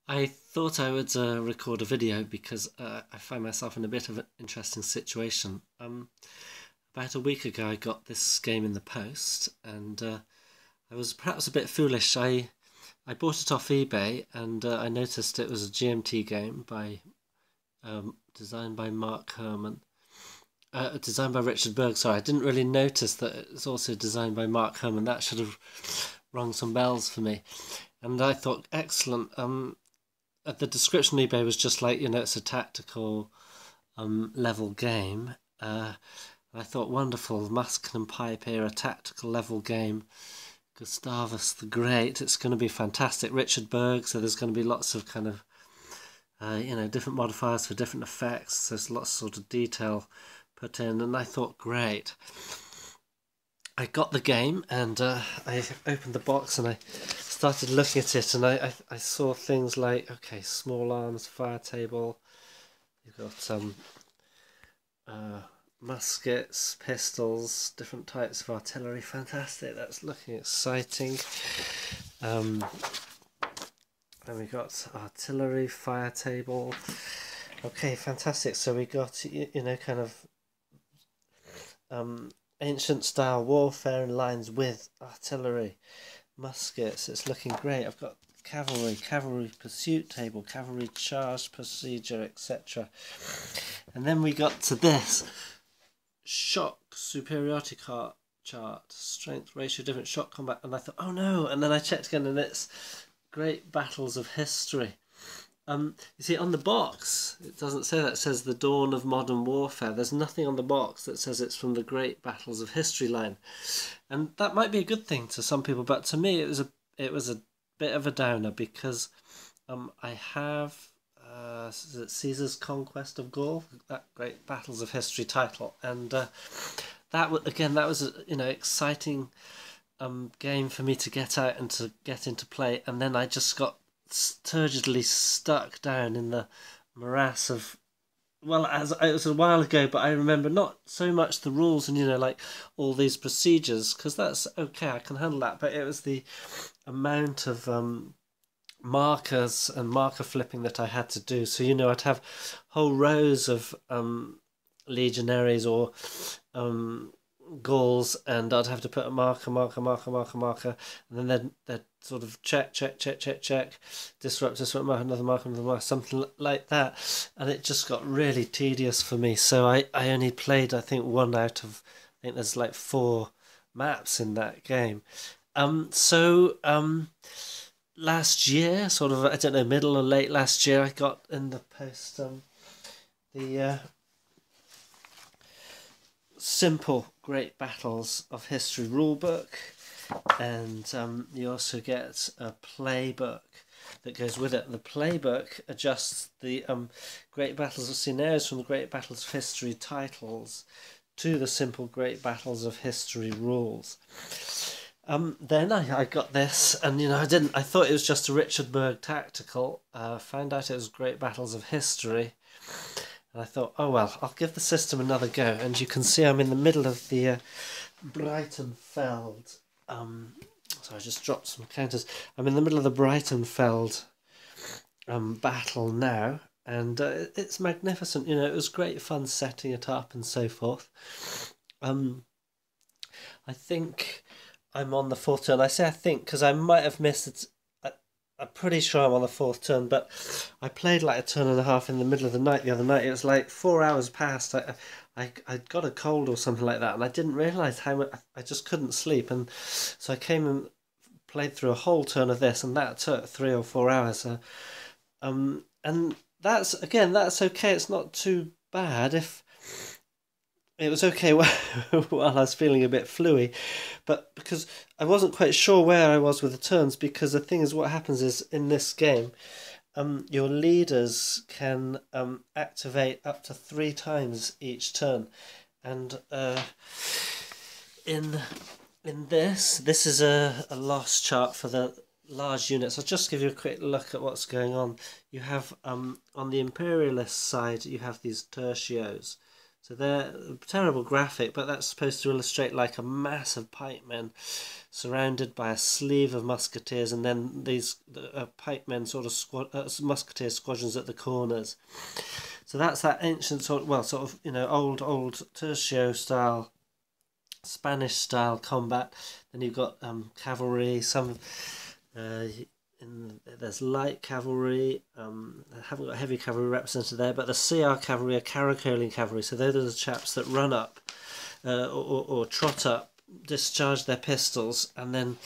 I thought I would record a video because I find myself in a bit of an interesting situation. About a week ago, I got this game in the post, and I was perhaps a bit foolish. I bought it off eBay, and I noticed it was a GMT game by designed by Mark Herman, designed by Richard Berg. Sorry, I didn't really notice that it was also designed by Mark Herman. That should have rung some bells for me. And I thought, excellent. The description on eBay was just like, it's a tactical level game. I thought, wonderful, Musket and Pipe era tactical level game. Gustavus the Great. It's going to be fantastic. Richard Berg, so there's going to be lots of kind of, different modifiers for different effects. There's lots of sort of detail put in, and I thought, great. I got the game and I opened the box and I started looking at it, and I saw things like, okay, small arms, fire table. You've got muskets, pistols, different types of artillery. Fantastic, that's looking exciting. Then we got artillery, fire table. Okay, fantastic. So we got, kind of ancient style warfare in lines with artillery, muskets. It's looking great. I've got cavalry pursuit table, cavalry charge procedure, etc. And then we got to this shock superiority chart, strength ratio, different shock combat, and I thought, oh no, and then I checked again and it's great battles of history. You see, on the box, it doesn't say that. It says the dawn of modern warfare. There's nothing on the box that says it's from the great battles of history line, and that might be a good thing to some people, but to me, it was a bit of a downer because I have Caesar's Conquest of Gaul, that great battles of history title, and that was exciting game for me to get out and to get into play, and then I just got turgidly stuck down in the morass of, well, as it was a while ago, but I remember not so much the rules and like all these procedures, because that's okay, I can handle that, but it was the amount of markers and marker flipping that I had to do. So I'd have whole rows of legionaries or Gauls, and I'd have to put a marker, and then they'd sort of check, disrupt, another marker, something like that, and it just got really tedious for me. So I only played, I think, one out of, I think there's like 4 maps in that game. Last year, sort of, I don't know, middle or late last year, I got in the post the simple Great Battles of History rulebook, and you also get a playbook that goes with it. The playbook adjusts the Great Battles of scenarios from the Great Battles of History titles to the simple Great Battles of History rules. Then I got this, and I thought it was just a Richard Berg tactical. Found out it was Great Battles of History. And I thought, oh well, I'll give the system another go. And you can see I'm in the middle of the Breitenfeld. So I just dropped some counters. I'm in the middle of the Breitenfeld battle now. And it's magnificent. It was great fun setting it up and so forth. I think I'm on the 4th turn. I say I think because I might have missed it. I'm pretty sure I'm on the 4th turn, but I played like a turn and a half in the middle of the night the other night. It was like 4 hours past. I got a cold or something like that, and I didn't realise how much. I just couldn't sleep, and so I came and played through a whole turn of this, and that took 3 or 4 hours. And that's okay. It's not too bad. If it was okay while I was feeling a bit fluey, but because I wasn't quite sure where I was with the turns, because the thing is, what happens is in this game, your leaders can activate up to 3 times each turn, and in this is a loss chart for the large units. I'll just give you a quick look at what's going on. You have on the imperialist side, you have these tertios. So they're a terrible graphic, but that's supposed to illustrate like a massive pikemen surrounded by a sleeve of musketeers, and then these pikemen sort of musketeer squadrons at the corners. So that's that ancient sort of old tercio style, Spanish style combat. Then you've got cavalry, some there's light cavalry. I haven't got heavy cavalry represented there, but the CR cavalry are caracoling cavalry. So those are the chaps that run up or trot up, discharge their pistols, and then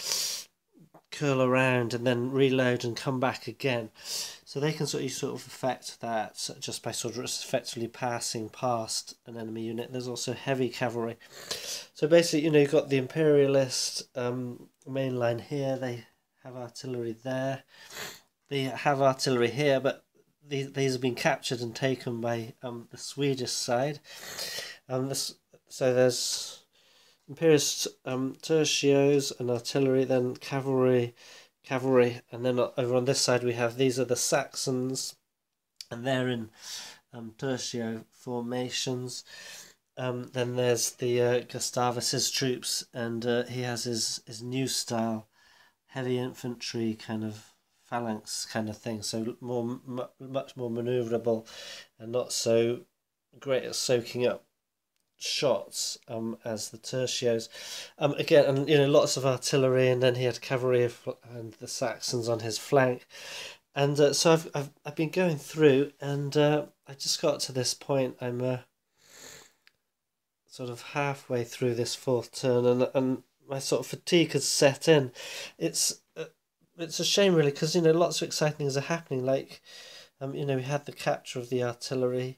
curl around and then reload and come back again. So they can sort of affect that just by sort of effectively passing past an enemy unit. There's also heavy cavalry. So basically, you've got the Imperialist main line here. They have artillery there. They have artillery here, but these have been captured and taken by the Swedish side. So there's Imperialist tercios and artillery, then cavalry, and then over on this side we have, these are the Saxons, and they're in tercio formations. Then there's the Gustavus's troops, and he has his new style, heavy infantry kind of phalanx kind of thing, so much more manoeuvrable and not so great at soaking up shots as the tercios. Again, and lots of artillery, and then he had cavalry and the Saxons on his flank. And so I've been going through, and I just got to this point. I'm sort of halfway through this fourth turn, and my sort of fatigue has set in. It's a shame really, because lots of exciting things are happening. Like we had the capture of the artillery.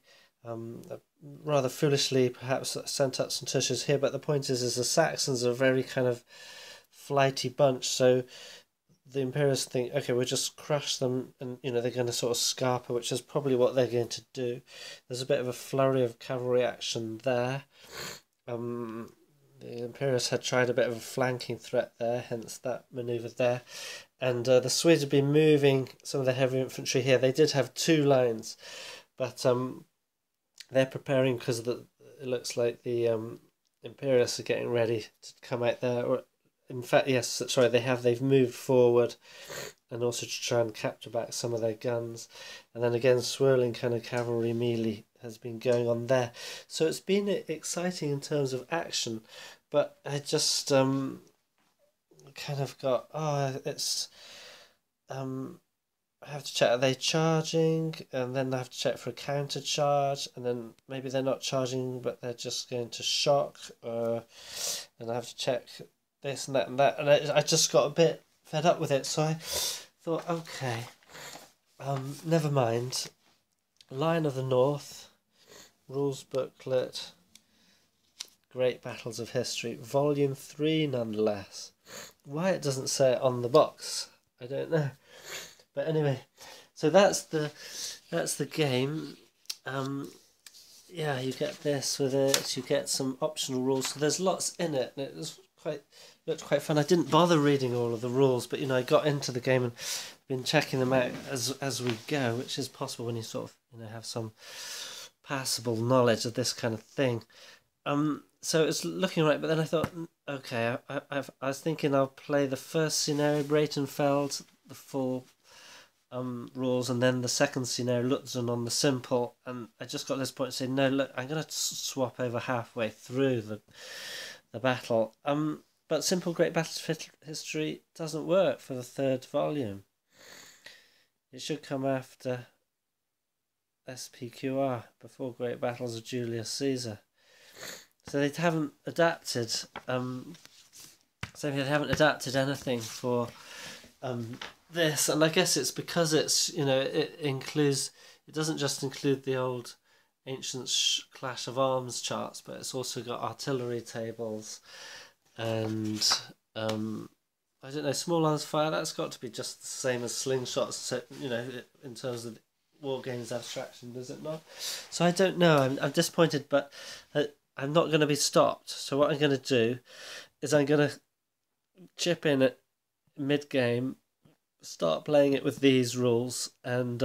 Rather foolishly perhaps sent up some tercios here, but the point is the Saxons are a very kind of flighty bunch, so the Imperialists think, okay, we'll just crush them, and they're going to sort of scarper, which is probably what they're going to do. There's a bit of a flurry of cavalry action there. The Imperialists had tried a bit of a flanking threat there, hence that manoeuvre there. And the Swedes have been moving some of the heavy infantry here. They did have two lines, but they're preparing because it looks like the Imperialists are getting ready to come out there. Or, in fact, yes, sorry, they've moved forward, and also to try and capture back some of their guns. And then again, swirling kind of cavalry melee has been going on there. So it's been exciting in terms of action, but I just kind of got, it's I have to check, are they charging? And then I have to check for a counter charge, and then maybe they're not charging but they're just going to shock, and I have to check this and that and that, and I just got a bit fed up with it, so I thought, okay, never mind. Lion of the North, rules booklet, Great Battles of History, volume 3 nonetheless. Why it doesn't say it on the box, I don't know. But anyway, so that's the game. Yeah, you get this with it. You get some optional rules. So there's lots in it, and it was looked quite fun. I didn't bother reading all of the rules, but I got into the game and been checking them out as we go, which is possible when you sort of have some passable knowledge of this kind of thing. So it's looking right, but then I thought, okay, I was thinking I'll play the first scenario, Breitenfeld, the full rules, and then the second scenario, Lutzen, on the simple. And I just got to this point and said, no, look, I'm going to swap over halfway through the battle. But simple Great Battles of History doesn't work for the third volume. It should come after SPQR, before Great Battles of Julius Caesar. So they haven't adapted. They haven't adapted anything for this, and I guess it's because it's it doesn't just include the old ancient clash of arms charts, but it's also got artillery tables, and I don't know, small arms fire. That's got to be just the same as slingshots. So in terms of war games abstraction, does it not? So I don't know. I'm disappointed, but I'm not going to be stopped. So what I'm going to do is I'm going to chip in at mid game, start playing it with these rules, and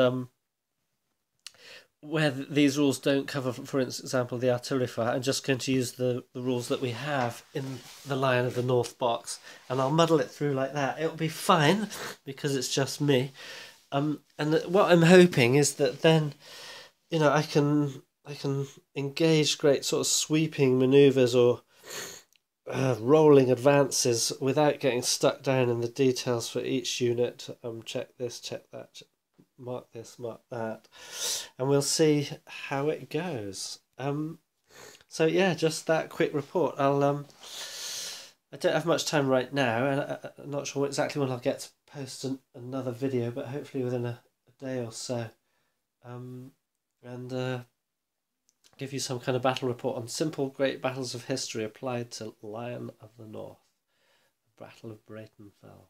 where these rules don't cover, for example, the artillery fire, I'm just going to use the rules that we have in the Lion of the North box, and I'll muddle it through like that. It'll be fine because it's just me. And what I'm hoping is that then, you know, I can engage great sort of sweeping manoeuvres or rolling advances without getting stuck down in the details for each unit. Check this, check that, mark this, mark that, and we'll see how it goes. So yeah, just that quick report. I don't have much time right now, and I'm not sure exactly when I'll get to post another video, but hopefully within a day or so. And give you some kind of battle report on simple great battles of history applied to Lion of the North, the Battle of Breitenfell.